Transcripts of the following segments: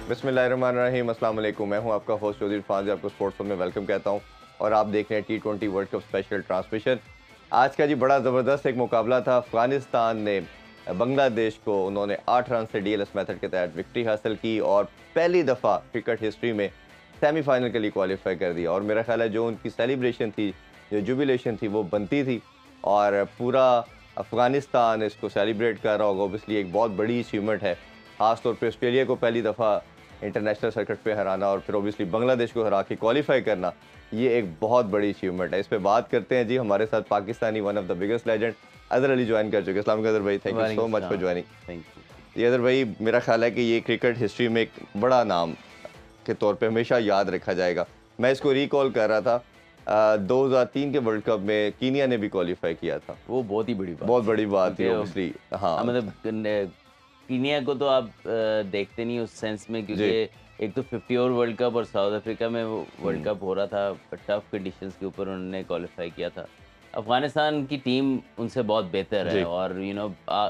बिस्मिल्लाहिर्रहमानिर्रहीम, अस्सलाम वालेकुम। मैं हूं आपका होस्ट चौधरी इरफान जी, आपको स्पोर्ट्स में वेलकम कहता हूं और आप देख रहे हैं T20 world cup special transmission. आज का जी बड़ा ज़बरदस्त एक मुकाबला था। अफगानिस्तान ने बांग्लादेश को उन्होंने 8 रन से डीएलएस मेथड के तहत विक्ट्री हासिल की और पहली दफ़ा क्रिकेट हिस्ट्री में सेमीफाइनल के लिए क्वालिफाई कर दिया। और मेरा ख्याल है जो उनकी सेलिब्रेशन थी, जो जुबिलेशन थी, वो बनती थी और पूरा अफगानिस्तान इसको सेलिब्रेट कर रहा होगा। ओबियसली एक बहुत बड़ी अचीवमेंट है, ख़ासतौर पे ऑस्ट्रेलिया को पहली दफ़ा इंटरनेशनल सर्किट पे हराना और फिर ओबियसली बांग्लादेश को हरा के क्वालिफाई करना, ये एक बहुत बड़ी अचीवमेंट है। इस पे बात करते हैं जी। हमारे साथ Pakistani one of the biggest legend Azhar Ali join कर चुके हैं। अस्सलाम वालेकुम अज़हर भाई, thank you so much for joining. Thank ये अज़हर भाई, मेरा ख्याल है कि ये क्रिकेट हिस्ट्री में एक बड़ा नाम के तौर पे हमेशा याद रखा जाएगा। मैं इसको रिकॉल कर रहा था, 2003 के वर्ल्ड कप में कीनिया ने भी क्वालिफाई किया था। वो बहुत ही बड़ी बात बहुत बड़ी बात थी क्योंकि ओबियसली। हाँ मतलब कीनिया को तो आप देखते नहीं उस सेंस में, जी। क्योंकि एक तो 50 ओवर वर्ल्ड कप और साउथ अफ्रीका में वो वर्ल्ड कप हो रहा था, टफ कंडीशंस के ऊपर उन्होंने क्वालिफाई किया था। अफगानिस्तान की टीम उनसे बहुत बेहतर जी। है और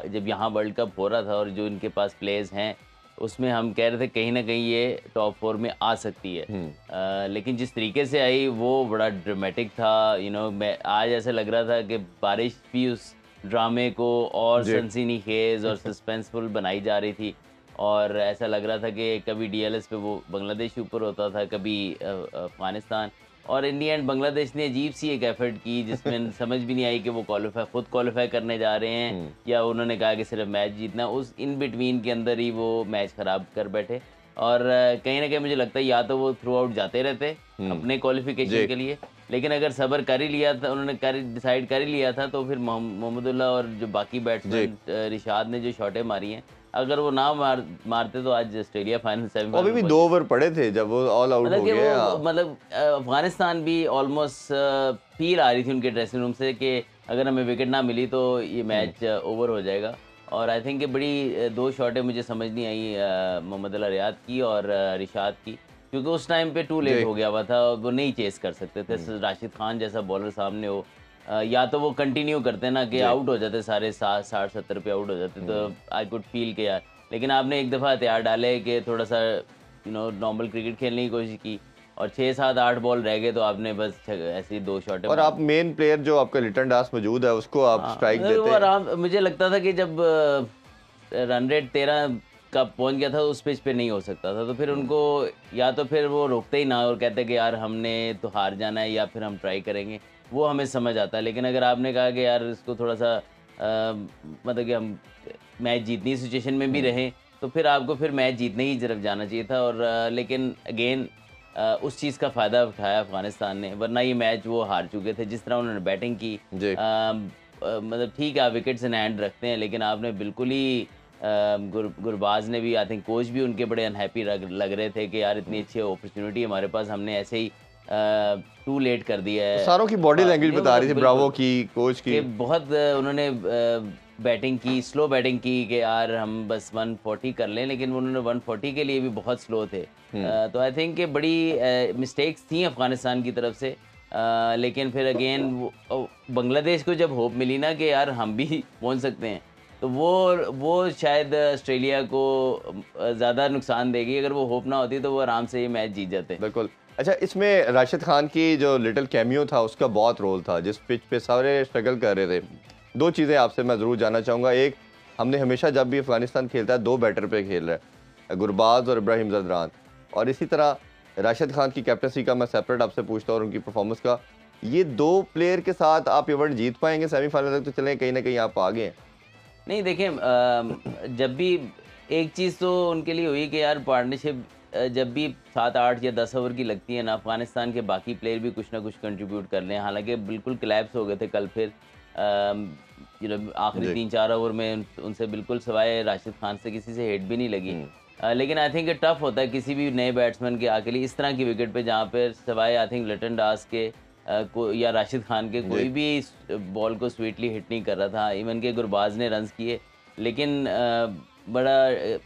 जब यहाँ वर्ल्ड कप हो रहा था और जो इनके पास प्लेयर्स हैं उसमें हम कह रहे थे कहीं ना कहीं ये टॉप 4 में आ सकती है। लेकिन जिस तरीके से आई वो बड़ा ड्रामेटिक था। मैं आज ऐसा लग रहा था कि बारिश भी उस ड्रामे को और जी। सनसनीखेज और सस्पेंसफुल बनाई जा रही थी और ऐसा लग रहा था कि कभी डीएलएस पे वो बांग्लादेश ऊपर होता था, कभी अफगानिस्तान। और इन दी एंड बांग्लादेश ने अजीब सी एक एफर्ट की जिसमें समझ भी नहीं आई कि वो खुद क्वालिफाई करने जा रहे हैं या उन्होंने कहा कि सिर्फ मैच जीतना। उस इन बिटवीन के अंदर ही वो मैच खराब कर बैठे और कहीं ना कहीं मुझे लगता है या तो वो थ्रू आउट जाते रहते अपने क्वालिफिकेशन जी। के लिए, लेकिन अगर सब्र कर ही लिया था उन्होंने, डिसाइड कर ही लिया था, तो फिर मोहम्मदुल्लाह और जो बाकी जी। बैट्समैन रिशाद ने जो शॉटें मारी हैं, अगर वो ना मारते तो आज ऑस्ट्रेलिया फाइनल और अभी सेमीफाइनल भी पहुंच 2 जाती। ओवर पड़े थे जब वो ऑल आउट मतलब हो कि गए। वो हाँ। मतलब अफगानिस्तान भी ऑलमोस्ट फील आ रही थी उनके ड्रेसिंग रूम से कि अगर हमें विकेट ना मिली तो ये मैच ओवर हो जाएगा। और आई थिंक कि बड़ी दो शॉटें मुझे समझ नहीं आई मोहम्मद अला रियाद की और रिशाद की, क्योंकि उस टाइम पे टू लेट जी। हो गया हुआ था, वो नहीं चेस कर सकते थे। राशिद खान जैसा बॉलर सामने हो, या तो वो कंटिन्यू करते ना कि जी। आउट हो जाते, सारे 60-70 पे आउट हो जाते, तो आई कुड फील के यार। लेकिन आपने एक दफ़ा हथियार डाले कि थोड़ा सा नॉर्मल क्रिकेट खेलने की कोशिश की और 6-7-8 बॉल रह गए तो आपने बस ऐसे ही 2 शॉटें और मार आप दी। मेन प्लेयर जो आपका लिटन दास मौजूद है उसको आप हाँ, स्ट्राइक मतलब वो देते। आराम, मुझे लगता था कि जब रन रेट 13 का पहुंच गया था उस पिच पे नहीं हो सकता था, तो फिर उनको या तो फिर वो रोकते ही ना और कहते कि यार हमने तो हार जाना है या फिर हम ट्राई करेंगे, वो हमें समझ आता है। लेकिन अगर आपने कहा कि यार इसको थोड़ा सा मतलब कि हम मैच जीतनी सिचुएशन में भी रहें, तो फिर आपको फिर मैच जीतने ही तरफ जाना चाहिए था। और लेकिन अगेन उस चीज़ का फ़ायदा उठाया अफ़गानिस्तान ने, वरना ये मैच वो हार चुके थे। जिस तरह उन्होंने बैटिंग की, जी। मतलब ठीक है आप विकेट्स इन हैंड रखते हैं, लेकिन आपने बिल्कुल ही गुरबाज ने भी, आई थिंक कोच भी उनके बड़े अनहैप्पी लग रहे थे कि यार इतनी अच्छी अपॉर्चुनिटी हमारे पास, हमने ऐसे ही टू लेट कर दिया है। सारों की बॉडी लैंग्वेज बता रही मतलब थी, बिल्कुल ब्रावो की, कोच की। कि बहुत उन्होंने बैटिंग की, स्लो बैटिंग की कि यार हम बस 140 कर लें, लेकिन उन्होंने 140 के लिए भी बहुत स्लो थे। तो आई थिंक कि बड़ी मिस्टेक्स थी अफगानिस्तान की तरफ से। लेकिन फिर अगेन बांग्लादेश को जब होप मिली ना कि यार हम भी पहुंच सकते हैं, तो वो शायद ऑस्ट्रेलिया को ज़्यादा नुकसान देगी। अगर वो होप ना होती तो वो आराम से ये मैच जीत जाते। बिल्कुल। अच्छा, इसमें राशिद खान की जो लिटिल कैमियो था उसका बहुत रोल था, जिस पिच पे सारे स्ट्रगल कर रहे थे। 2 चीज़ें आपसे मैं ज़रूर जानना चाहूँगा। एक, हमने हमेशा जब भी अफ़गानिस्तान खेलता है 2 बैटर पे खेल रहा है, गुरबाज और इब्राहिम ज़दरान। और इसी तरह राशिद खान की कैप्टनसी का मैं सेपरेट आपसे पूछता हूँ और उनकी परफॉर्मेंस का। ये 2 प्लेयर के साथ आप इवेंट जीत पाएँगे सेमीफ़ाइनल तक? तो चलें, कहीं न कहीं आप आगे हैं। नहीं देखिए, जब भी एक चीज़ तो उनके लिए हुई कि यार पार्टनरशिप जब भी 7-8 या 10 ओवर की लगती है ना, अफगानिस्तान के बाकी प्लेयर भी कुछ ना कुछ कंट्रीब्यूट कर लें। हालांकि बिल्कुल क्लैप्स हो गए थे कल फिर, आखिरी जी। 3-4 ओवर में उनसे बिल्कुल सिवाय राशिद खान से किसी से हेड भी नहीं लगी। लेकिन आई थिंक टफ होता है किसी भी नए बैट्समैन के आके लिए इस तरह की विकेट पे, जहाँ पे सिवाय आई थिंक लिटन दास के को या राशिद खान के जी। कोई भी इस बॉल को स्वीटली हिट नहीं कर रहा था। इवन के गुरबाज ने रन्स किए, लेकिन बड़ा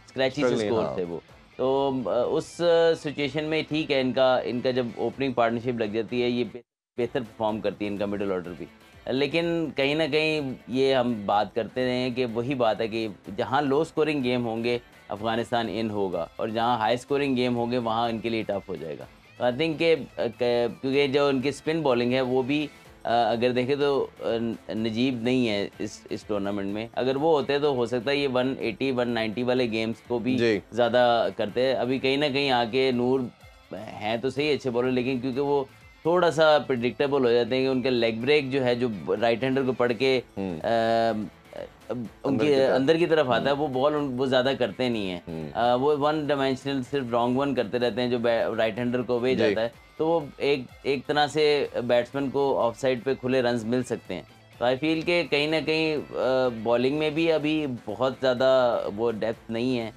स्क्रैची से स्ट्रगलिंग, स्कोर हाँ। थे वो। तो उस सिचुएशन में ठीक है, इनका इनका जब ओपनिंग पार्टनरशिप लग जाती है, ये बेहतर परफॉर्म करती है इनका मिडिल ऑर्डर भी। लेकिन कहीं न कहीं ये हम बात करते रहे हैं कि वही बात है कि जहाँ लो स्कोरिंग गेम होंगे, अफगानिस्तान इन होगा, और जहाँ हाई स्कोरिंग गेम होंगे वहाँ इनके लिए टफ हो जाएगा। तो आई थिंक कि क्योंकि जो उनकी स्पिन बॉलिंग है वो भी अगर देखें तो नजीब नहीं है इस टूर्नामेंट में। अगर वो होते तो हो सकता है ये 180 190 वाले गेम्स को भी जी ज़्यादा करते हैं। अभी कहीं ना कहीं आके नूर हैं तो सही अच्छे बॉलर, लेकिन क्योंकि वो थोड़ा सा प्रिडिक्टेबल हो जाते हैं कि उनका लेग ब्रेक जो है, जो राइट हैंडर को पढ़ के अंदर उनके की तरफ। अंदर की तरफ आता है, वो बॉल वो ज़्यादा करते नहीं हैं। वो वन डायमेंशनल सिर्फ रॉन्ग वन करते रहते हैं जो राइट हैंडर को वे जी जाता है। तो वो एक एक तरह से बैट्समैन को ऑफ साइड पे खुले रन्स मिल सकते हैं। तो आई फील कि कहीं ना कहीं बॉलिंग में भी अभी बहुत ज़्यादा वो डेप्थ नहीं है,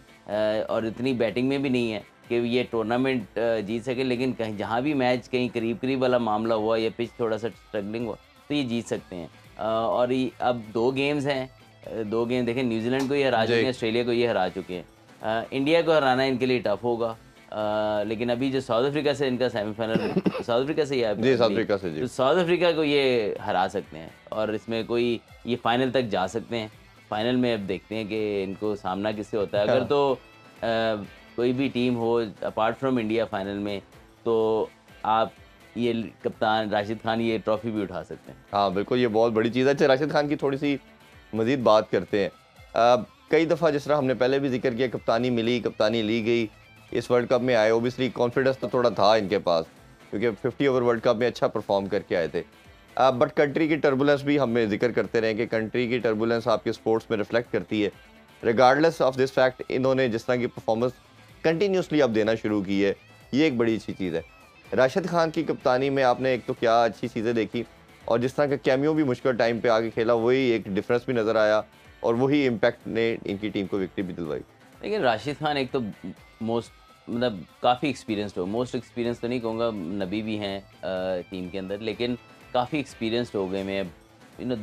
और इतनी बैटिंग में भी नहीं है कि ये टूर्नामेंट जीत सके। लेकिन कहीं जहाँ भी मैच कहीं करीब करीब वाला मामला हुआ या पिच थोड़ा सा स्ट्रगलिंग हुआ तो ये जीत सकते हैं। और अब 2 गेम्स हैं, 2 गेम देखें, न्यूजीलैंड को ये हरा चुके हैं, ऑस्ट्रेलिया को ये हरा चुके हैं। इंडिया को हराना इनके लिए टफ होगा। लेकिन अभी जो साउथ अफ्रीका से इनका सेमीफाइनल साउथ अफ्रीका से ही है, जी साउथ अफ्रीका से जी। तो साउथ अफ्रीका को ये हरा सकते हैं और इसमें कोई ये फाइनल तक जा सकते हैं। फाइनल में अब देखते हैं कि इनको सामना किससे होता है। अगर तो कोई भी टीम हो अपार्ट फ्रॉम इंडिया फाइनल में, तो आप ये कप्तान राशिद खान ये ट्रॉफी भी उठा सकते हैं। हाँ बिल्कुल, ये बहुत बड़ी चीज़ है। अच्छा, राशिद खान की थोड़ी सी मज़ीद बात करते हैं। कई दफ़ा जिस तरह हमने पहले भी जिक्र किया, कप्तानी मिली, कप्तानी ली गई, इस वर्ल्ड कप में आए, ओबियसली कॉन्फिडेंस तो थोड़ा था इनके पास क्योंकि 50 ओवर वर्ल्ड कप में अच्छा परफॉर्म करके आए थे। बट कंट्री की टर्बुलेंस भी हमें जिक्र करते रहे कि कंट्री की टर्बुलेंस आपके स्पोर्ट्स में रिफ्लेक्ट करती है। रिगार्डलेस ऑफ दिस फैक्ट, इन्होंने जिस तरह की परफॉर्मेंस कंटिन्यूसली अब देना शुरू की है, ये एक बड़ी अच्छी चीज़ है। राशिद खान की कप्तानी में आपने एक तो क्या अच्छी चीज़ें देखी, और जिस तरह का कैमियो भी मुश्किल टाइम पे आके खेला, वही एक डिफरेंस भी नज़र आया और वही इम्पैक्ट ने इनकी टीम को विक्ट्री भी दिलवाई। लेकिन राशिद खान एक तो मोस्ट मतलब काफ़ी एक्सपीरियंस्ड हो, मोस्ट एक्सपीरियंस तो नहीं कहूँगा, नबी भी हैं टीम के अंदर, लेकिन काफ़ी एक्सपीरियंस्ड हो गए में।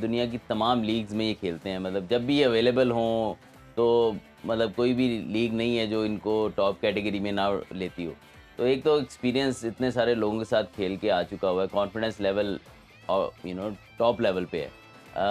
दुनिया की तमाम लीग्स में ये खेलते हैं, मतलब जब भी ये अवेलेबल हों तो मतलब कोई भी लीग नहीं है जो इनको टॉप कैटेगरी में ना लेती हो। तो एक तो एक्सपीरियंस इतने सारे लोगों के साथ खेल के आ चुका हुआ है, कॉन्फिडेंस लेवल और टॉप लेवल पे है।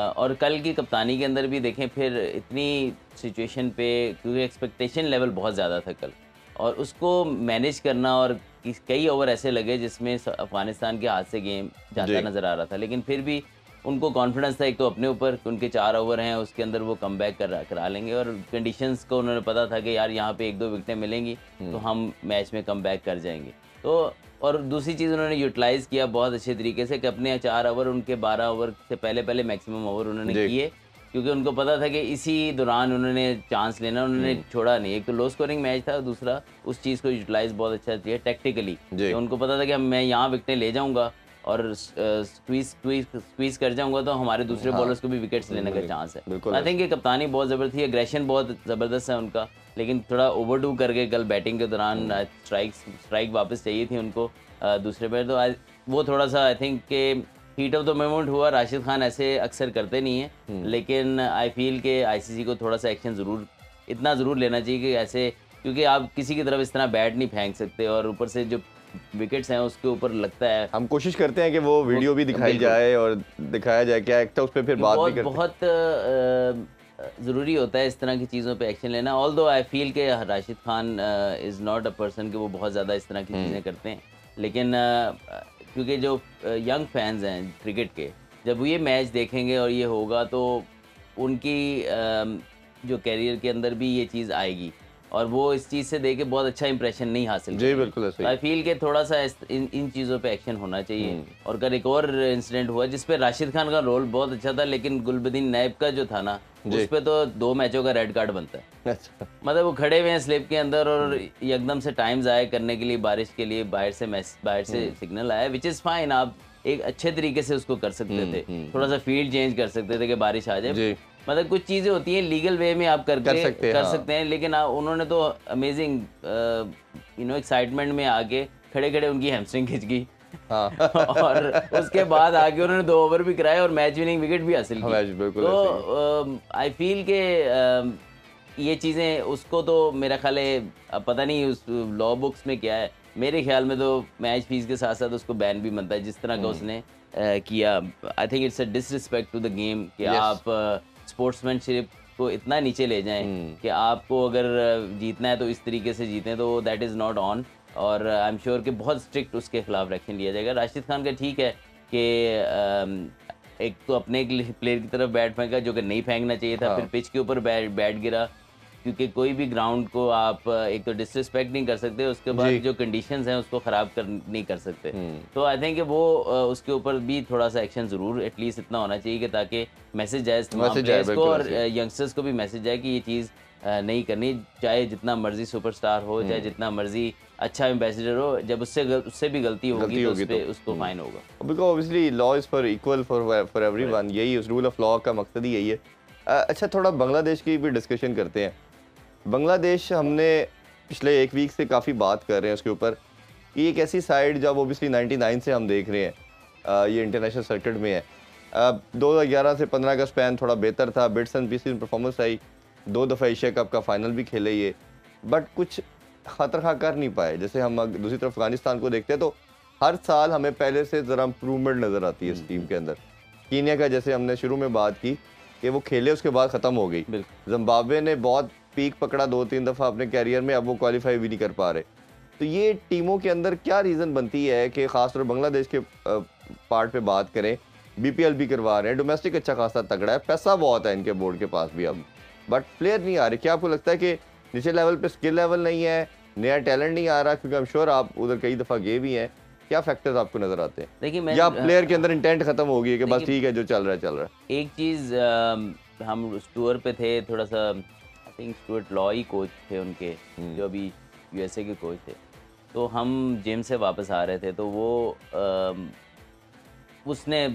और कल की कप्तानी के अंदर भी देखें फिर इतनी सिचुएशन पे, क्योंकि एक्सपेक्टेशन लेवल बहुत ज़्यादा था कल, और उसको मैनेज करना, और कई ओवर ऐसे लगे जिसमें अफगानिस्तान के हाथ से गेम जाता नज़र आ रहा था, लेकिन फिर भी उनको कॉन्फिडेंस था एक तो अपने ऊपर कि उनके 4 ओवर हैं, उसके अंदर वो कम बैक करा लेंगे, और कंडीशंस को उन्होंने पता था कि यार यहाँ पे 1-2 विकेटें मिलेंगी तो हम मैच में कम बैक कर जाएंगे। तो और दूसरी चीज़ उन्होंने यूटिलाइज़ किया बहुत अच्छे तरीके से कि अपने 4 ओवर, उनके 12 ओवर से पहले मैक्सिमम ओवर उन्होंने किए, क्योंकि उनको पता था कि इसी दौरान उन्होंने चांस लेना, उन्होंने छोड़ा नहीं। एक तो लो स्कोरिंग मैच था, दूसरा उस चीज़ को यूटिलाइज़ बहुत अच्छा किया टेक्टिकली, कि उनको पता था कि मैं यहाँ विकेटें ले जाऊँगा और स्क्वीज कर जाऊंगा तो हमारे दूसरे बॉलर्स को भी विकेट्स लेने का चांस है। आई थिंक ये कप्तानी बहुत ज़बरदस्त थी, एग्रेशन बहुत ज़बरदस्त है उनका, लेकिन थोड़ा ओवरडू करके कल बैटिंग के दौरान स्ट्राइक वापस चाहिए थी उनको दूसरे पे, तो वो थोड़ा सा आई थिंक के हीट ऑफ द मोमेंट हुआ। राशिद खान ऐसे अक्सर करते नहीं है, लेकिन आई फील के आईसीसी को थोड़ा सा एक्शन इतना ज़रूर लेना चाहिए कि ऐसे, क्योंकि आप किसी की तरफ इस तरह बैट नहीं फेंक सकते, और ऊपर से जो विकेट्स हैं उसके ऊपर लगता है। हम कोशिश करते हैं कि वो वीडियो भी दिखाई जाए और दिखाया जाए क्या एक, उस पर फिर बात भी करते हैं। बहुत ज़रूरी होता है इस तरह की चीज़ों पे एक्शन लेना। ऑल दो आई फील के Rashid Khan is not a person कि वो बहुत ज़्यादा इस तरह की चीज़ें करते हैं, लेकिन क्योंकि जो यंग फैंस हैं क्रिकेट के, जब वो ये मैच देखेंगे और ये होगा तो उनकी जो कैरियर के अंदर भी ये चीज़ आएगी, और वो इस चीज़ से देके बहुत अच्छा इंप्रेशन नहीं हासिल जी बिल्कुल ऐसे ही। आई फील के थोड़ा सा इन चीज़ों पे एक्शन होना चाहिए। और कल एक और इंसिडेंट हुआ जिस पे राशिद खान का रोल बहुत अच्छा था, लेकिन गुलबदीन नायब का जो था ना, उस पे तो 2 मैचों का रेड कार्ड बनता है। अच्छा, मतलब वो खड़े हुए हैं स्लिप के अंदर और एकदम से टाइम ज़ाया करने के लिए बारिश के लिए बाहर से सिग्नल आया, विच इज़ फाइन। आप एक अच्छे तरीके से उसको कर सकते थे, थोड़ा सा फील्ड चेंज कर सकते थे कि बारिश आ जाए। मतलब कुछ चीज़ें होती हैं लीगल वे में आप कर सकते हैं, लेकिन उन्होंने तो अमेजिंग एक्साइटमेंट में आके खड़े खड़े उनकी हैमस्ट्रिंग खिंच गई। हाँ। और उसके बाद आगे उन्होंने 2 ओवर भी कराए और मैच विनिंग विकेट भी हासिल की। तो आई फील के ये चीज़ें उसको तो मेरा ख्याल है, अब पता नहीं उस लॉ बुक्स में क्या है, मेरे ख्याल में तो मैच फीस के साथ साथ उसको बैन भी बनता है जिस तरह का उसने किया। I think it's a disrespect to the game कि आप स्पोर्ट्समैनशिप को इतना नीचे ले जाएं कि आपको अगर जीतना है तो इस तरीके से जीतें, तो दैट इज़ नॉट ऑन। और आई एम श्योर कि बहुत स्ट्रिक्ट उसके खिलाफ एक्शन लिया जाएगा। राशिद खान का ठीक है कि एक तो अपने प्लेयर की तरफ बैट फेंका जो कि नहीं फेंकना चाहिए था, फिर पिच के ऊपर बैट गिरा, क्योंकि कोई भी ग्राउंड को आप एक तो डिसरिस्पेक्ट नहीं कर सकते, उसके बाद जो कंडीशंस हैं उसको ख़राब नहीं कर सकते। तो आई थिंक वो उसके ऊपर भी थोड़ा सा एक्शन ज़रूर एटलीस्ट इतना होना चाहिए कि ताकि मैसेज जाए तमाम प्लेयर्स को और यंगस्टर्स को भी मैसेज जाए कि ये चीज़ नहीं करनी, चाहे जितना मर्जी सुपरस्टार हो, चाहे जितना मर्जी अच्छा एम्बेसडर हो, जब उससे भी गलती होगी तो उसको फाइन होगा। Because obviously law is for equal for everyone, यही उस रूल ऑफ लॉ का मकसद ही यही है। अच्छा, थोड़ा बांग्लादेश की भी डिस्कशन करते हैं। बांग्लादेश, हमने पिछले एक वीक से काफ़ी बात कर रहे हैं उसके ऊपर कि एक ऐसी साइड जब ओबियसली 99 से हम देख रहे हैं ये इंटरनेशनल सर्किट में है। 2011 से 15 का स्पैन थोड़ा बेहतर था, बिट्स एंड पीसेस परफॉर्मेंस आई, 2 दफ़ा एशिया कप का फाइनल भी खेले ये, बट कुछ खतर खा कर नहीं पाए। जैसे हम दूसरी तरफ अफगानिस्तान को देखते हैं तो हर साल हमें पहले से ज़रा इम्प्रूवमेंट नज़र आती है इस टीम के अंदर। कीनिया का जैसे हमने शुरू में बात की कि वो खेले उसके बाद ख़त्म हो गई। जिम्बाब्वे ने बहुत पीक पकड़ा 2-3 दफ़ा अपने कैरियर में, अब वो क्वालिफाई भी नहीं कर पा रहे। तो ये टीमों के अंदर क्या रीज़न बनती है कि ख़ासतौर बांग्लादेश के पार्ट पे बात करें, बीपीएल भी करवा रहे हैं, डोमेस्टिक अच्छा खासा तगड़ा है, पैसा बहुत है इनके बोर्ड के पास भी अब, बट प्लेयर नहीं आ रहे। क्या आपको लगता है कि नीचे लेवल पे स्किल लेवल नहीं है, नया टैलेंट नहीं आ रहा? क्योंकि आई एम श्योर आप उधर कई दफ़ा गए भी हैं, क्या फैक्टर्स आपको नज़र आते हैं? देखिए, या प्लेयर के अंदर इंटेंट खत्म हो गई है कि बस ठीक है जो चल रहा है चल रहा है? एक चीज़, हम उस टूर पे थे, थोड़ा सा I think Stuart law he coach थे उनके, जो अभी यूएसए के कोच थे। तो हम जिम से वापस आ रहे थे तो वो उसने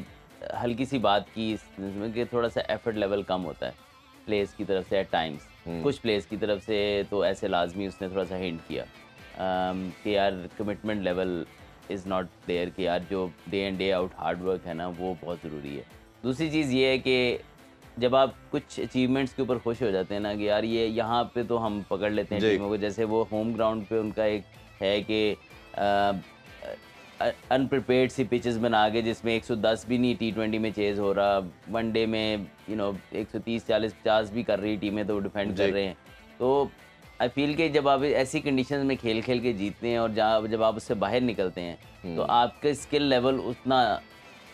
हल्की सी बात की इसमें कि थोड़ा सा एफर्ट लेवल कम होता है प्लेयर्स की तरफ से एट टाइम्स, कुछ प्लेयर्स की तरफ से तो ऐसे लाजमी उसने थोड़ा सा हिंट किया कि यार commitment level is not there, कि यार जो day and day out hard work है ना वो बहुत ज़रूरी है। दूसरी चीज़ ये है कि जब आप कुछ अचीवमेंट्स के ऊपर खुश हो जाते हैं ना कि यार ये यहाँ पे तो हम पकड़ लेते हैं टीमों को, जैसे वो होम ग्राउंड पे उनका एक है कि अनप्रिपेयर्ड सी पिचेस बना के जिसमें 110 भी नहीं T20 में चेज़ हो रहा, वनडे में 130 40 50 भी कर रही टीमें तो डिफेंड कर रहे हैं। तो आई फील कि जब आप ऐसी कंडीशंस में खेल के जीतते हैं और जब आप उससे बाहर निकलते हैं तो आपका स्किल लेवल उतना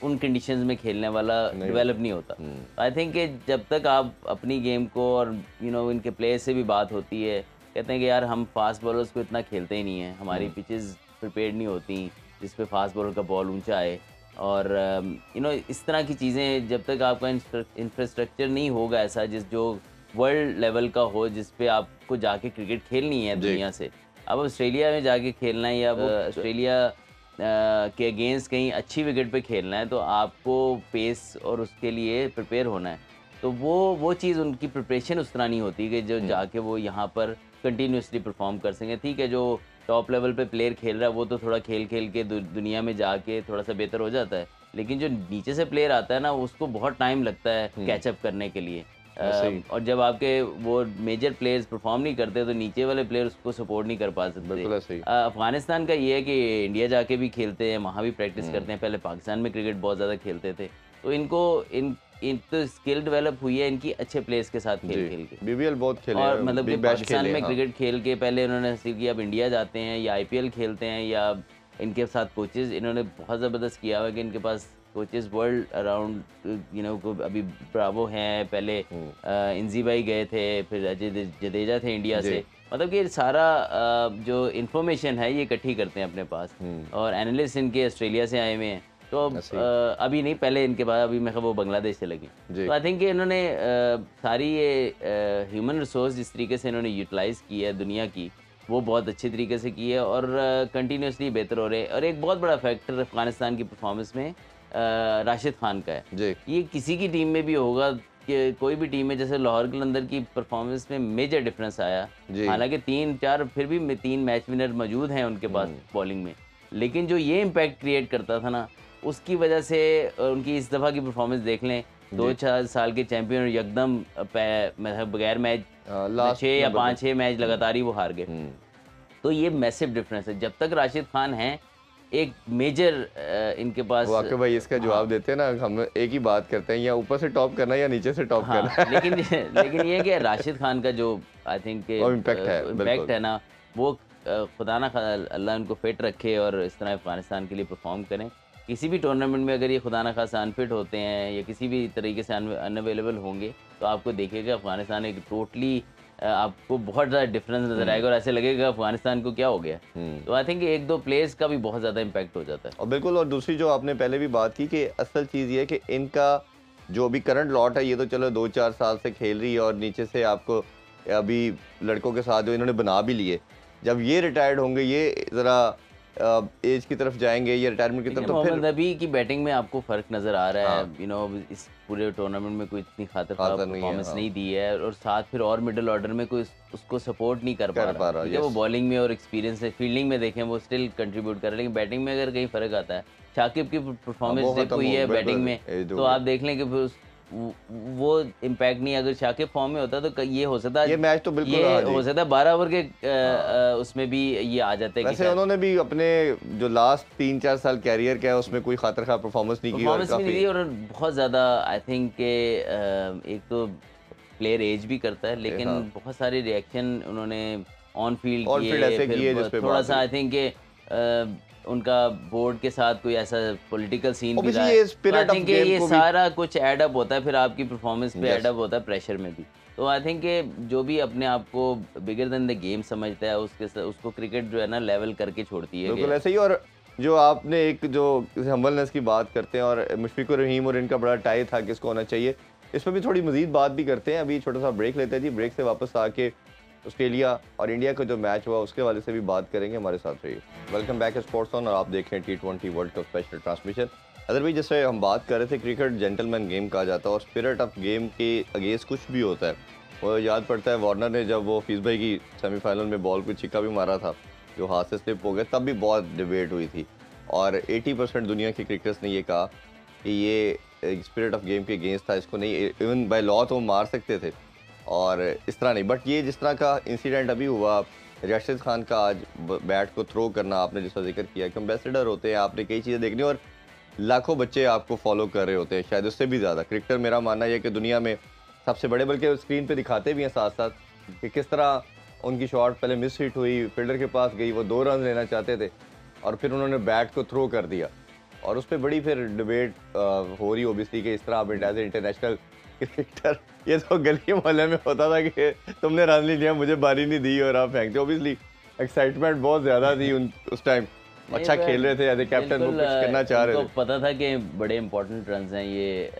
उन कंडीशंस में खेलने वाला डेवलप नहीं होता। आई थिंक कि जब तक आप अपनी गेम को और इनके प्लेयर से भी बात होती है, कहते हैं कि यार हम फास्ट बॉलर्स को इतना खेलते ही नहीं हैं, हमारी पिचेस प्रिपेयर्ड नहीं होती जिस पे फास्ट बॉलर का बॉल ऊंचा आए, और इस तरह की चीज़ें जब तक आपका इंफ्रास्ट्रक्चर नहीं होगा ऐसा जो वर्ल्ड लेवल का हो, जिस पे आपको जाके क्रिकेट खेलनी है दुनिया से। अब ऑस्ट्रेलिया में जाके खेलना है या वो ऑस्ट्रेलिया के अगेंस्ट कहीं अच्छी विकेट पे खेलना है तो आपको पेस और उसके लिए प्रिपेयर होना है। तो वो चीज़ उनकी प्रिपरेशन उस तरह नहीं होती कि जो जाके वो यहाँ पर कंटिन्यूसली परफॉर्म कर सकें। ठीक है, जो टॉप लेवल पे प्लेयर खेल रहा है वो तो थोड़ा खेल के दुनिया में जाके थोड़ा सा बेहतर हो जाता है, लेकिन जो नीचे से प्लेयर आता है ना उसको बहुत टाइम लगता है कैचअप करने के लिए। और जब आपके वो मेजर प्लेयर्स परफॉर्म नहीं करते तो नीचे वाले प्लेयर उसको सपोर्ट नहीं कर पा सकते। अफगानिस्तान का ये है कि इंडिया जाके भी खेलते हैं, वहाँ भी प्रैक्टिस करते हैं, पहले पाकिस्तान में क्रिकेट बहुत ज़्यादा खेलते थे, तो इन तो स्किल डेवलप हुई है इनकी अच्छे प्लेयर्स के साथ खेल के। बीबीएल बहुत खेले और मतलब कि पाकिस्तान में क्रिकेट खेल के पहले इन्होंने हासिल किया, अब इंडिया जाते हैं या आईपीएल खेलते हैं या इनके साथ कोचेज़ इन्होंने बहुत ज़बरदस्त किया हुआ है कि इनके पास कोचेज़ वर्ल्ड अराउंड अभी ब्रावो हैं, पहले इंजी भाई गए थे, फिर अजय जडेजा थे इंडिया से। मतलब कि सारा जो इन्फॉर्मेशन है ये इकट्ठी करते हैं अपने पास, और एनालिस्ट इनके ऑस्ट्रेलिया से आए हुए हैं। तो अब अभी नहीं, पहले इनके बाद अभी मैं वो बांग्लादेश से लगी। तो आई थिंक कि इन्होंने सारी ये ह्यूमन रिसोर्स जिस तरीके से इन्होंने यूटिलाइज़ की है दुनिया की, वो बहुत अच्छे तरीके से की है और कंटिन्यूसली बेहतर हो रहे हैं। और एक बहुत बड़ा फैक्टर अफगानिस्तान की परफॉर्मेंस में राशिद खान का है। ये किसी की टीम में भी होगा कि कोई भी टीम में, जैसे लाहौर कलंदर की परफॉर्मेंस में मेजर डिफरेंस आया, हालांकि 3-4 फिर भी 3 मैच विनर मौजूद हैं उनके पास बॉलिंग में, लेकिन जो ये इम्पैक्ट क्रिएट करता था ना उसकी वजह से उनकी इस दफ़ा की परफॉर्मेंस देख लें, 2-4 साल के चैंपियन यकदम बगैर मैच 6 या 5-6 मैच लगातार ही वो हार गए। तो ये मैसिव डिफरेंस है। जब तक राशिद खान हैं एक मेजर इनके पास वाकई भाई इसका जवाब देते हैं ना, हम एक ही बात करते हैं, या ऊपर से टॉप करना है या नीचे से टॉप करना है। लेकिन लेकिन ये कि राशिद खान का जो आई थिंक वो इम्पैक्ट है, इम्पैक्ट है ना, वो खुदा ना अल्लाह उनको फिट रखे और इस तरह अफगानिस्तान के लिए परफॉर्म करें। किसी भी टूर्नामेंट में अगर ये खुदा ना खासा अनफिट होते हैं या किसी भी तरीके से अनअवेलेबल होंगे, तो आपको देखिएगा अफगानिस्तान एक टोटली आपको बहुत ज़्यादा डिफरेंस नजर आएगा और ऐसे लगेगा अफगानिस्तान को क्या हो गया। तो आई थिंक एक दो प्लेयर्स का भी बहुत ज़्यादा इम्पैक्ट हो जाता है। और बिल्कुल, और दूसरी जो आपने पहले भी बात की कि असल चीज़ ये है कि इनका जो अभी करंट लॉट है, ये तो चलो 2-4 साल से खेल रही है और नीचे से आपको अभी लड़कों के साथ जो इन्होंने बना भी लिए, जब ये रिटायर्ड होंगे, ये ज़रा एज की तरफ जाएंगे, ये रिटायरमेंट की तरफ, तो मोहम्मद फिर नबी की बैटिंग में आपको फ़र्क नज़र आ रहा है। यू नो इस पूरे टूर्नामेंट में कोई इतनी खातिर परफॉर्मेंस नहीं दी है और साथ फिर और मिडिल ऑर्डर में कोई उसको सपोर्ट नहीं कर पा रहा। ठीक है, वो बॉलिंग में और एक्सपीरियंस है, फील्डिंग में देखें वो स्टिल कंट्रीब्यूट कर रहे हैं, लेकिन बैटिंग में अगर कहीं फ़र्क आता है, शाकिब की परफॉर्मेंस डिप हुई है बैटिंग में, तो आप देख लें कि फिर वो इम्पैक्ट नहीं। अगर शाकिब फॉर्म में होता तो ये हो सकता, ये मैच तो बिल्कुल ये हो सकता है 12 ओवर के उसमें भी ये आ जाते हैं। वैसे उन्होंने भी अपने जो लास्ट 3-4 साल कैरियर का है उसमें कोई खातिर खा परफॉर्मेंस नहीं की और बहुत ज़्यादा आई थिंक के एक तो प्लेयर एज भी करता है, लेकिन बहुत सारे रिएक्शन उन्होंने ऑन फील्ड किए, थोड़ा सा आई थिंक के उनका बोर्ड के साथ कोई ऐसा पॉलिटिकल सीन भी रहा है। आई थिंक ये सारा कुछ ऐड अप होता है, फिर आपकी परफॉर्मेंस पे ऐड अप होता है, प्रेशर में भी। तो आई थिंक जो भी अपने आप को बिगर देन द गेम समझता है, उसको क्रिकेट जो है ना लेवल करके छोड़ती है। बिल्कुल ऐसे ही। और जो आपने एक जो हम्बलनेस की बात करते हैं, और मुशफिकुर रहीम और इनका बड़ा टाई था किसको होना चाहिए, इस पर भी थोड़ी मजीद बात भी करते हैं। अभी छोटा सा ब्रेक लेते हैं जी, ब्रेक से वापस आके ऑस्ट्रेलिया और इंडिया का जो मैच हुआ उसके वाले से भी बात करेंगे। हमारे साथ रहिए। वेलकम बैक स्पोर्ट्स ऑन, और आप देख रहे हैं T20 world cup special transmission. Other भाई, जैसे हम बात कर रहे थे, क्रिकेट जेंटलमैन गेम कहा जाता है और स्पिरिट ऑफ गेम के अगेंस्ट कुछ भी होता है। वो याद पड़ता है वार्नर ने जब वो फीस भाई की सेमीफाइनल में बॉल को छिक्का भी मारा था, जो हाथ से स्लिप हो गया, तब भी बहुत डिबेट हुई थी और 80% दुनिया के क्रिकेटर्स ने ये कहा कि ये स्पिरिट ऑफ गेम के अगेंस्ट था, इसको नहीं, इवन बाय लॉ तो मार सकते थे और इस तरह नहीं। बट ये जिस तरह का इंसिडेंट अभी हुआ, राशिद खान का आज बैट को थ्रो करना, आपने जिसका जिक्र किया कि एम्बेसडर होते हैं, आपने कई चीज़ें देखनी और लाखों बच्चे आपको फॉलो कर रहे होते हैं, शायद उससे भी ज़्यादा। क्रिकेटर मेरा मानना है कि दुनिया में सबसे बड़े, बल्कि स्क्रीन पे दिखाते भी हैं साथ साथ कि किस तरह उनकी शॉट पहले मिस हिट हुई, फील्डर के पास गई, वो 2 रन लेना चाहते थे और फिर उन्होंने बैट को थ्रो कर दिया और उस पर बड़ी फिर डिबेट हो रही ओबियसली कि इस तरह आप एज ए इंटरनेशनल क्रिकेटर, ये तो गली मोहल्ले में होता था कि तुमने रन नहीं लिया, मुझे बारी नहीं दी और आप फेंकते। ओबियसली एक्साइटमेंट बहुत ज़्यादा थी उस टाइम, अच्छा खेल रहे थे, एज ए कैप्टन वो कुछ करना चाह रहे थे। पता था कि बड़े इंपॉर्टेंट रन हैं ये,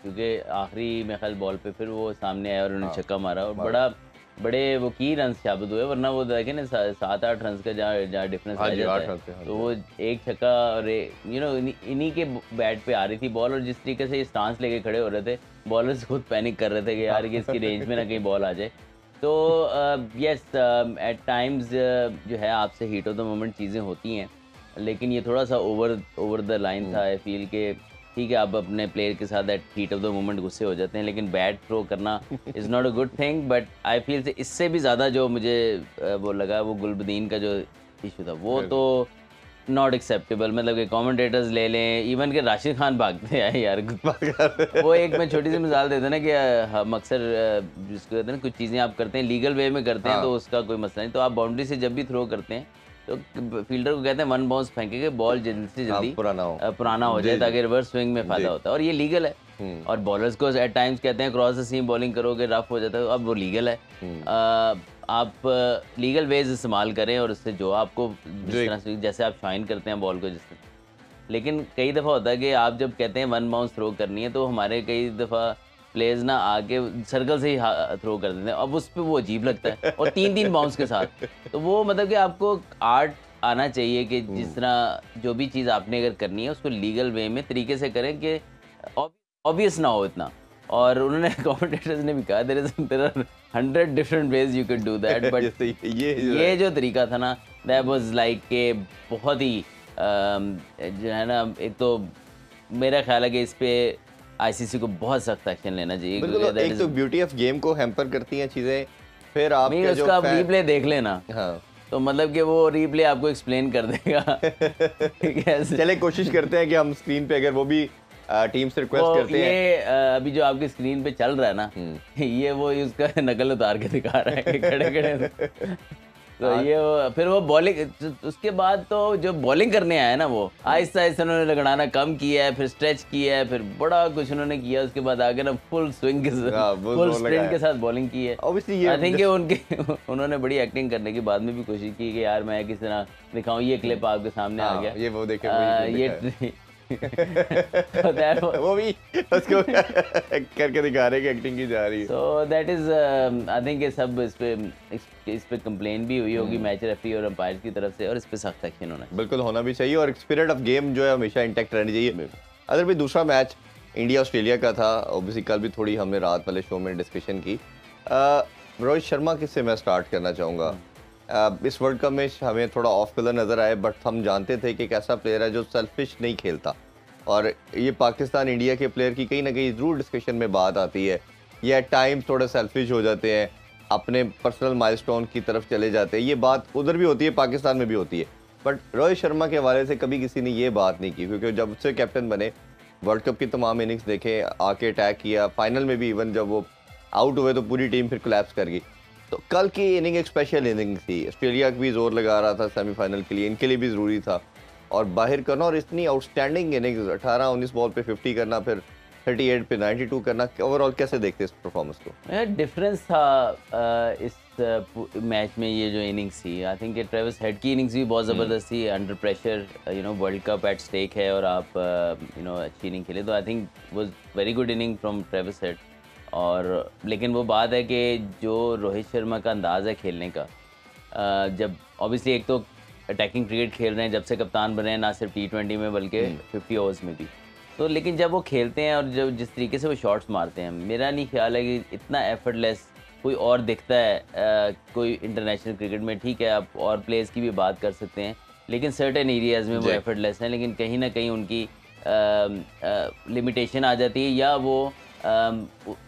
क्योंकि आखिरी में ख्याल बॉल पे फिर वो सामने आया और उन्होंने छक्का मारा और बड़े वो की रन साबित हुए, वरना वो देखे ना 7-8 रन का जहाँ डिफरेंस आ जाता है। तो वो एक छक्का और इन्हीं के बैट पे आ रही थी बॉल, और जिस तरीके से ये स्टांस लेके खड़े हो रहे थे, बॉलर्स खुद पैनिक कर रहे थे कि यार कि इसकी रेंज में ना कहीं बॉल आ जाए। तो यस, एट टाइम्स जो है आपसे हीट ऑफ द मोमेंट चीज़ें होती हैं, लेकिन ये थोड़ा सा ओवर द लाइन था। आई फील के ठीक है, आप अपने प्लेयर के साथ at heat of the moment गुस्से हो जाते हैं, लेकिन बैट थ्रो करना is not a good thing. But I feel से इससे भी ज़्यादा जो मुझे वो लगा, वो गुलबदीन का जो इशू था, वो तो नॉट एक्सेप्टेबल। मतलब कि कमेंटेटर्स ले लें, इवन के राशिद खान भागते हैं यार। वो एक मैं छोटी सी मिसाल देता ना कि हम अक्सर जिसको कहते हैं ना, कुछ चीज़ें आप करते हैं लीगल वे में करते हैं तो उसका कोई मसला नहीं, तो आप बाउंड्री से जब भी थ्रो करते हैं तो फील्डर को कहते हैं 1 बाउंस फेंकेंगे, बॉल जल्दी से जल्दी पुराना हो जाए ताकि रिवर्स स्विंग में फायदा होता है, और ये लीगल है। और बॉलर्स को एट टाइम्स कहते हैं क्रॉस द सीम बॉलिंग करोगे रफ हो जाता है, अब वो लीगल है। आप लीगल वेज इस्तेमाल करें और उससे जो आपको जिस तरह से, जैसे आप शाइन करते हैं बॉल को जिस तरह, लेकिन कई दफ़ा होता है कि आप जब कहते हैं 1 बाउंस थ्रो करनी है, तो हमारे कई दफ़ा प्लेयर्स ना आके सर्कल से ही थ्रो कर देते हैं, अब उस पर वो अजीब लगता है और 3-3 बाउंस के साथ। तो वो मतलब कि आपको आर्ट आना चाहिए कि जिस तरह जो भी चीज़ आपने अगर करनी है उसको लीगल वे में तरीके से करें कि ऑब्वियस ना हो इतना। और उन्होंने कमेंटेटर्स ने भी कहा there are 100 different ways you can do that, but ये जो तरीका था ना, दैट वाज लाइक के बहुत ही जो है ना, एक तो मेरा ख्याल है कि इस पे आईसीसी को बहुत सख्त एक्शन लेना चाहिए। बिल्कुल, एक तो ब्यूटी ऑफ गेम को हैम्पर करती हैं चीज़ें, फिर आप उसका आप रीप्ले देख लेना। हाँ, तो मतलब कि वो रीप्ले आपको एक्सप्लेन कर देगा कैसे। चले कोशिश करते हैं कि हम स्क्रीन पे अगर वो भी टीम से रिक्वेस्ट करते हैं। ये अभी जो आपकी स्क्रीन पे चल रहा है ना, ये वो उसका नकल उतार के दिखा रहा है खड़े खड़े। तो ये फिर वो बॉलिंग, उसके बाद तो जो बॉलिंग करने आया ना, वो आहिस्ता आहिस्ता उन्होंने लगड़ाना कम किया है, फिर स्ट्रेच किया है, फिर बड़ा कुछ उन्होंने किया। उसके बाद आगे ना फुल स्विंग के साथ, फुल स्प्रिंट के साथ बॉलिंग की है। आई थिंक उनके उन्होंने बड़ी एक्टिंग करने की बाद में भी कोशिश की कि यार मैं किस तरह दिखाऊं। ये क्लिप आपके सामने आ गया, ये वो देखे ये वो भी उसको करके दिखा रहे हैं कि एक्टिंग की जा रही है। So that is I think ये सब इस पे कंप्लेन भी हुई होगी मैच रेफरी और अंपायर की तरफ से, और इस पे सख्त एक्शन होना बिल्कुल होना भी चाहिए, और स्पिरिट ऑफ गेम जो है हमेशा इंटैक्ट रहनी चाहिए। अगर भी दूसरा मैच इंडिया ऑस्ट्रेलिया का था, ऑब्वियसली कल भी थोड़ी हमने रात वाले शो में डिस्कशन की। रोहित शर्मा किससे मैं स्टार्ट करना चाहूँगा। इस वर्ल्ड कप में हमें थोड़ा ऑफ कलर नज़र आए, बट हम जानते थे कि एक ऐसा प्लेयर है जो सेल्फिश नहीं खेलता, और ये पाकिस्तान इंडिया के प्लेयर की कहीं ना कहीं ज़रूर डिस्कशन में बात आती है। ये एट टाइम थोड़ा सेल्फिश हो जाते हैं, अपने पर्सनल माइलस्टोन की तरफ चले जाते हैं। ये बात उधर भी होती है, पाकिस्तान में भी होती है, बट रोहित शर्मा के हवाले से कभी किसी ने ये बात नहीं की, क्योंकि जब से कैप्टन बने वर्ल्ड कप की तमाम इनिंग्स देखें, आके अटैक किया, फाइनल में भी इवन जब वो आउट हुए तो पूरी टीम फिर कोलैप्स कर गई। तो कल की इनिंग एक स्पेशल इनिंग थी, ऑस्ट्रेलिया भी जोर लगा रहा था सेमीफाइनल के लिए, इनके लिए भी ज़रूरी था, और बाहर करना, और इतनी आउटस्टैंडिंग इनिंग्स 18-19 बॉल पे 50 करना, फिर 38 पे 92 करना। ओवरऑल कैसे देखते इस परफॉर्मेंस को? डिफरेंस था इस मैच में, ये जो इनिंग्स थी। आई थिंक ट्रेविस हेड की इनिंग्स भी बहुत ज़बरदस्त थी, under pressure, world cup at stake है और आप अच्छी इनिंग खेले, तो I think was very good inning from Travis Head. और लेकिन वो बात है कि जो रोहित शर्मा का अंदाज़ है खेलने का, जब ऑब्वियसली एक तो अटैकिंग क्रिकेट खेल रहे हैं जब से कप्तान बने हैं, ना सिर्फ T20 में बल्कि 50 ओवर्स में भी, तो लेकिन जब वो खेलते हैं और जब जिस तरीके से वो शॉट्स मारते हैं, मेरा नहीं ख्याल है कि इतना एफर्टलेस कोई और दिखता है कोई इंटरनेशनल क्रिकेट में। ठीक है, आप और प्लेयर्स की भी बात कर सकते हैं, लेकिन सर्टेन एरियाज़ में वो एफर्टलेस हैं, लेकिन कहीं ना कहीं उनकी लिमिटेशन आ जाती है, या वो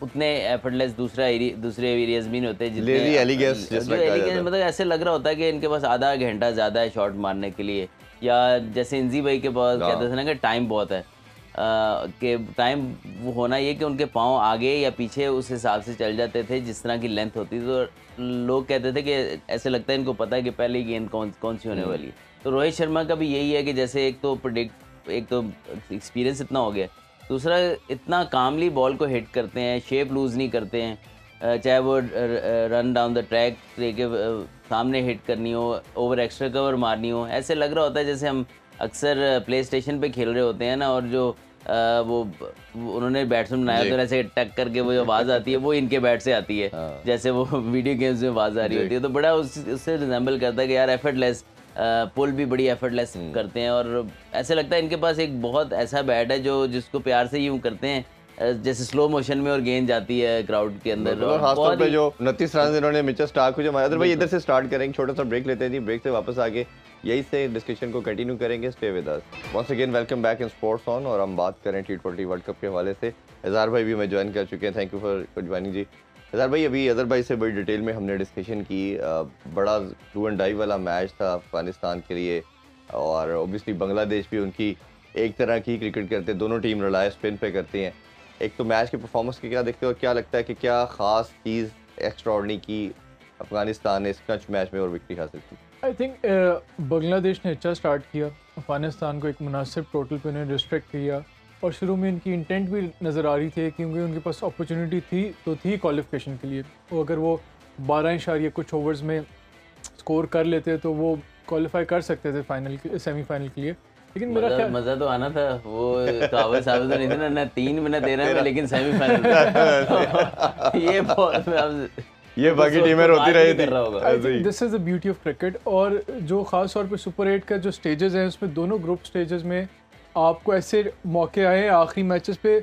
उतने एफर्टलेस दूसरे एरियाज भी नहीं होते जितने एलिगेंस, मतलब ऐसे लग रहा होता है कि इनके पास आधा घंटा ज़्यादा है शॉट मारने के लिए, या जैसे इंजी भाई के पास कहते थे ना कि टाइम बहुत है, कि टाइम वो होना ये कि उनके पाँव आगे या पीछे उस हिसाब से चल जाते थे जिस तरह की लेंथ होती, तो लोग कहते थे कि ऐसे लगता है इनको पता है कि पहले गेंद कौन सी होने वाली है। तो रोहित शर्मा का भी यही है कि जैसे एक तो एक्सपीरियंस इतना हो गया, दूसरा इतना कामली बॉल को हिट करते हैं, शेप लूज़ नहीं करते हैं, चाहे वो रन डाउन द ट्रैक लेके सामने हिट करनी हो, ओवर एक्स्ट्रा कवर मारनी हो, ऐसे लग रहा होता है जैसे हम अक्सर प्ले स्टेशन पे खेल रहे होते हैं ना, और जो वो उन्होंने बैट्समैन बनाया तो ऐसे टक करके वो जो आवाज़ आती है वो इनके बैट से आती है, जैसे वो वीडियो गेम्स में आवाज़ आ रही होती है, तो बड़ा उससे रिजेंबल करता है कि यार एफर्टलेस, पुल भी बड़ी एफर्टलेस करते हैं, और ऐसे लगता है इनके पास एक बहुत ऐसा बैट है जो जिसको प्यार से यूं करते हैं जैसे स्लो मोशन में और गेंद जाती है क्राउड के अंदर। और खास तौर पे जो 29 रन इन्होंने मिचेल स्टार्क को जो मारा। भाई इधर से स्टार्ट करेंगे, छोटा सा ब्रेक लेते हैं जी, ब्रेक से वापस आके यही से डिस्कशन को कंटिन्यू करेंगे। Stay with us. Once again welcome back in sports on, और हम बात करें T20 वर्ल्ड कप के हवाले से। इज़हार भाई भी हमें ज्वाइन कर चुके हैं, थैंक यू फॉर ज्वाइनिंग जी। इज़हार भाई, अभी अज़हर भाई से बड़ी डिटेल में हमने डिस्कशन की, बड़ा डू एंड डाई वाला मैच था अफगानिस्तान के लिए, और ओबियसली बांग्लादेश भी उनकी एक तरह की क्रिकेट करते हैं, दोनों टीम रिलाय स्पिन पे करती हैं। एक तो मैच के परफॉर्मेंस के क्या देखते हो, और क्या लगता है कि क्या ख़ास चीज़ एक्स्ट्राऑर्डिनरी की अफगानिस्तान ने इस मैच में और विक्ट्री हासिल की? आई थिंक बांग्लादेश ने अच्छा स्टार्ट किया, अफगानिस्तान को एक मुनासिब टोटल पे उन्हें रिस्ट्रिक्ट किया, और शुरू में इनकी इंटेंट भी नज़र आ रही थी क्योंकि उनके पास अपॉर्चुनिटी थी क्वालिफिकेशन के लिए। तो अगर वो 12 कुछ ओवर्स में स्कोर कर लेते तो वो क्वालिफाई कर सकते थे सेमीफाइनल के लिए। लेकिन मेरा क्या मज़ा तो आना था, वो कावल साबित नहीं थे ना 3 में ना 13 में, लेकिन सेमीफाइनल ये बाकी टीमें रोती रही थी। This is the beauty of cricket. और जो ख़ास तौर पे सुपर 8 का जो स्टेजेस हैं उसमें दोनों ग्रुप स्टेजेस में आपको ऐसे मौके आए आखिरी मैचेस पे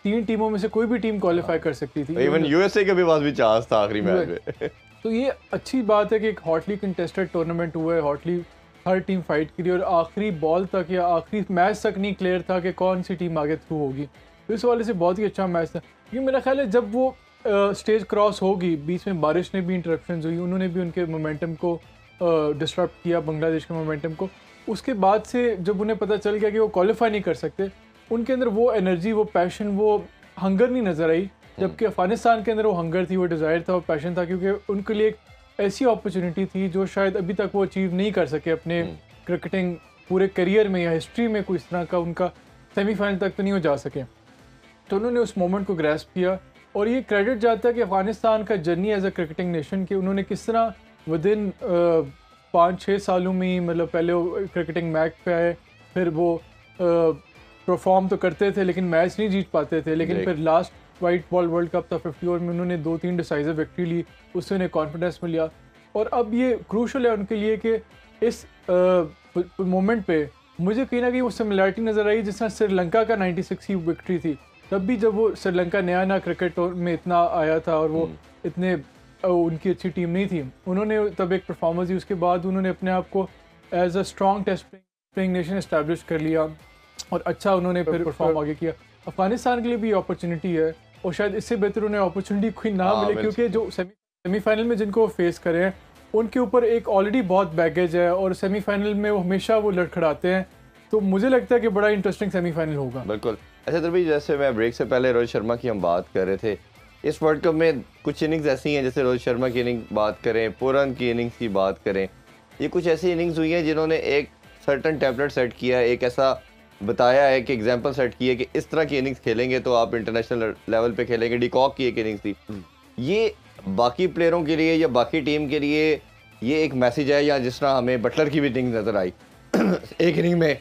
3 टीमों में से कोई भी टीम क्वालिफाई कर सकती थी। इवन यूएसए के भी पास भी चांस था आखिरी मैच में। तो ये अच्छी बात है कि एक हॉटली कंटेस्टेड टूर्नामेंट हुआ है, हॉटली हर टीम फाइट की और आखिरी बॉल तक या आखिरी मैच तक नहीं क्लियर था कि कौन सी टीम आगे थ्रू होगी। तो इस वाले से बहुत ही अच्छा मैच था। क्योंकि मेरा ख्याल है जब वो स्टेज क्रॉस होगी, बीच में बारिश ने भी इंटरप्शंस हुई, उन्होंने भी उनके मोमेंटम को डिस्टर्ब किया बांग्लादेश के मोमेंटम को। उसके बाद से जब उन्हें पता चल गया कि वो क्वालिफाई नहीं कर सकते, उनके अंदर वो एनर्जी, वो पैशन, वो हंगर नहीं नज़र आई, जबकि अफगानिस्तान के अंदर वो हंगर थी, वो डिज़ायर था, वो पैशन था, क्योंकि उनके लिए एक ऐसी अपॉर्चुनिटी थी जो शायद अभी तक वो अचीव नहीं कर सके अपने क्रिकेटिंग पूरे करियर में या हिस्ट्री में। कोई इस तरह का उनका सेमीफाइनल तक तो नहीं हो जा सके, तो उन्होंने उस मोमेंट को ग्रैस्प किया। और ये क्रेडिट जाता है कि अफ़गानिस्तान का journey as a cricketing nation कि उन्होंने किस तरह विदिन 5-6 सालों में ही, मतलब पहले वो क्रिकेटिंग मैच पे आए, फिर वो परफॉर्म तो करते थे लेकिन मैच नहीं जीत पाते थे, लेकिन फिर last white ball world cup था 50 ओवर में, उन्होंने 2-3 डिसाइसिव विक्ट्री ली, उससे उन्हें कॉन्फिडेंस मिल गया। और अब ये क्रूशल है उनके लिए कि इस मोमेंट पे मुझे कहीं ना कहीं वो सिमिलरिटी नज़र आई जिस तरह श्रीलंका का 96 की विक्ट्री थी। तब भी जब वो श्रीलंका नया क्रिकेट में इतना आया था और वो इतने उनकी अच्छी टीम नहीं थी, उन्होंने तब एक परफॉर्मेंस दी, उसके बाद उन्होंने अपने आप को as a strong test playing nation establish कर लिया और अच्छा उन्होंने फिर परफॉर्म आगे किया। अफगानिस्तान के लिए भी अपॉर्चुनिटी है और शायद इससे बेहतर उन्हें अपॉर्चुनिटी कोई ना मिले, क्योंकि जो सेमीफाइनल में जिनको फेस करें हैं उनके ऊपर एक ऑलरेडी बहुत बैगेज है और सेमीफाइनल में वो हमेशा वो लड़खड़ाते हैं। तो मुझे लगता है कि बड़ा इंटरेस्टिंग सेमीफाइनल होगा। बिल्कुल। अच्छा तभी जैसे मैं ब्रेक से पहले रोहित शर्मा की हम बात कर रहे थे, इस वर्ल्ड कप में कुछ इनिंग्स ऐसी हैं, जैसे रोहित शर्मा की इनिंग बात करें, पुरन की इनिंग्स की बात करें, ये कुछ ऐसी इनिंग्स हुई हैं जिन्होंने एक सर्टन टेम्पलेट सेट किया है, एक ऐसा बताया है कि एग्जाम्पल सेट की है कि इस तरह की इनिंग्स खेलेंगे तो आप इंटरनेशनल लेवल पे खेलेंगे। डिकॉक की एक इनिंग्स थी, ये बाकी प्लेयरों के लिए या बाकी टीम के लिए ये एक मैसेज है, या जिस तरह हमें बटलर की भी इनिंग नज़र आई एक इनिंग में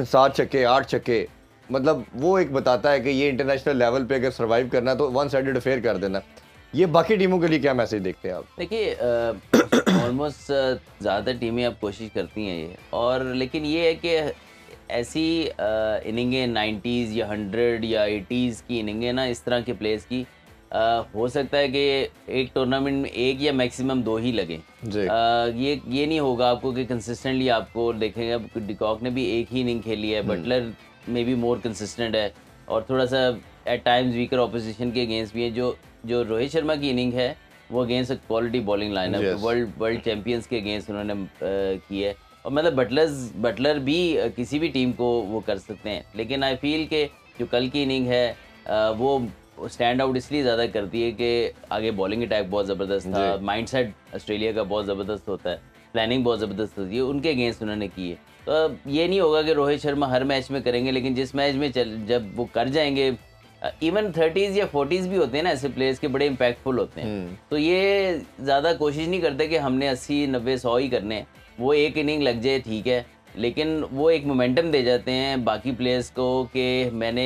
7 छक्के 8 छक्के, मतलब वो एक बताता है कि ये इंटरनेशनल लेवल पे अगर सर्वाइव करना है तो वन साइडेड अफेयर कर देना। ये बाकी टीमों के लिए क्या मैसेज देखते हैं आप? देखिए ऑलमोस्ट ज़्यादातर टीमें अब कोशिश करती हैं ये, और लेकिन ये है कि ऐसी इनिंगें 90s या 100 या 80s की इनिंगें ना, इस तरह के प्लेयर्स की हो सकता है कि एक टूर्नामेंट में एक या मैक्सिमम 2 ही लगे। ये नहीं होगा आपको कि कंसिस्टेंटली आपको देखेंगे। अब डिकॉक ने भी एक ही इनिंग खेली है, बटलर में भी मोर कंसिस्टेंट है और थोड़ा सा एट टाइम्स वीकर ऑपोजिशन के अगेंस्ट भी है। जो रोहित शर्मा की इनिंग है वो अगेंस्ट क्वालिटी बॉलिंग लाइन है, वर्ल्ड चैंपियंस के अगेंस्ट उन्होंने की है। और मतलब बटलर भी किसी भी टीम को वो कर सकते हैं, लेकिन आई फील के जो कल की इनिंग है वो स्टैंड आउट इसलिए ज़्यादा करती है कि आगे बॉलिंग अटैक बहुत ज़बरदस्त था, माइंडसेट ऑस्ट्रेलिया का बहुत ज़बरदस्त होता है, प्लानिंग बहुत ज़बरदस्त होती है, उनके अगेंस्ट उन्होंने की है। तो अब ये नहीं होगा कि रोहित शर्मा हर मैच में करेंगे, लेकिन जिस मैच में जब वो कर जाएंगे, इवन 30s या 40s भी होते हैं ना ऐसे प्लेयर्स के, बड़े इम्पैक्टफुल होते हैं। तो ये ज़्यादा कोशिश नहीं करते कि हमने 80, 90, 100 ही करने हैं। वो एक इनिंग लग जाए ठीक है, लेकिन वो एक मोमेंटम दे जाते हैं बाकी प्लेयर्स को कि मैंने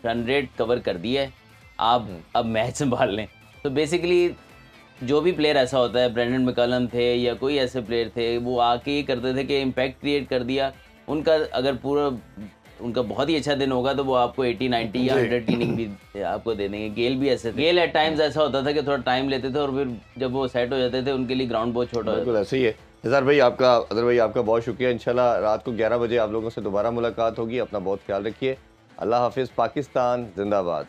रन रेट कवर कर दिया है, आप अब मैच संभाल लें। तो बेसिकली जो भी प्लेयर ऐसा होता है, ब्रेंडन मैकलम थे या कोई ऐसे प्लेयर थे, वो आके ये करते थे कि इम्पैक्ट क्रिएट कर दिया उनका। अगर पूरा उनका बहुत ही अच्छा दिन होगा तो वो आपको 80, 90 या 100 इनिंग भी आपको दे देंगे। गेल भी ऐसे थे, गेल एट टाइम्स ऐसा होता था कि थोड़ा टाइम लेते थे और फिर जब वो सेट हो जाते थे उनके लिए ग्राउंड बहुत छोटा बिल्कुल ऐसे ही है। अदर भाई आपका बहुत शुक्रिया। इंशाल्लाह रात को 11 बजे आप लोगों से दोबारा मुलाकात होगी। अपना बहुत ख्याल रखिए। अल्लाह हाफिज़। पाकिस्तान जिंदाबाद।